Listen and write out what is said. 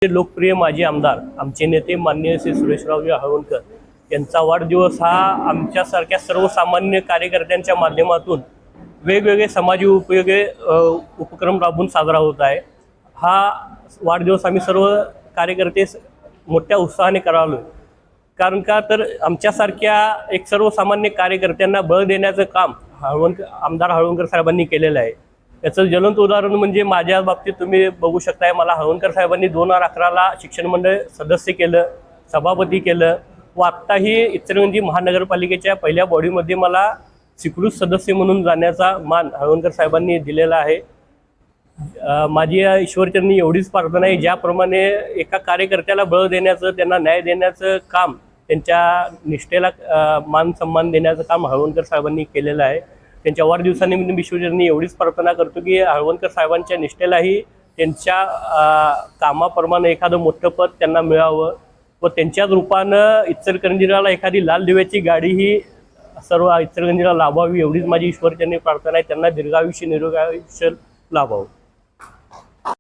लोकप्रिय माजी आमदार आमचे नेते माननीय श्री सुरेशरावजी हळवणकर यांचा वाढदिवस हा आमच्यासारख्या सर्वसामान्य कार्यकर्त्यांच्या माध्यमातून वेगवेगळे समाजी उपयोगी उपक्रम राबवून साजरा होत आहे। हा वाढदिवस आम्ही सर्व कार्यकर्ते मोठ्या उत्साहाने करालो, कारण का तर आमच्यासारख्या एक सर्वसामान्य कार्यकर्त्यांना बळ देण्याचं काम आमदार हळवणकर साहेबांनी केलेलं आहे। याचं ज्वलंत उदाहरण म्हणजे माझ्या बाबतीत तुम्ही बघू शकताय। मला हळवणकर साहेबांनी 2011ला शिक्षण मंडळ सदस्य केलं, सभापती केलं व आत्ताही इचलकरंजी महानगरपालिकेच्या पहिल्या बॉडीमध्ये मला स्वीकृत सदस्य म्हणून जाण्याचा मान हळवणकर साहेबांनी दिलेला आहे। माझी ईश्वरचरणी एवढीच प्रार्थना आहे, ज्याप्रमाणे एका कार्यकर्त्याला बळ देण्याचं, त्यांना न्याय देण्याचं काम, त्यांच्या निष्ठेला मान सन्मान देण्याचं काम हळवणकर साहेबांनी केलेलं आहे। त्यांच्या वाढदिवसानिमित्त मी ईश्वरचरणी एवढीच प्रार्थना करतो की हळवणकर साहेबांच्या निष्ठेलाही त्यांच्या कामाप्रमाणे एखादं मोठं पद त्यांना मिळावं व त्यांच्याच रूपानं इचलकरंजीला एखादी लाल दिव्याची गाडीही सर्व इचलकरंजीला लाभावी, एवढीच माझी ईश्वरचरणी प्रार्थना आहे। त्यांना दीर्घायुष्य निरोगी आयुष्य लाभावं।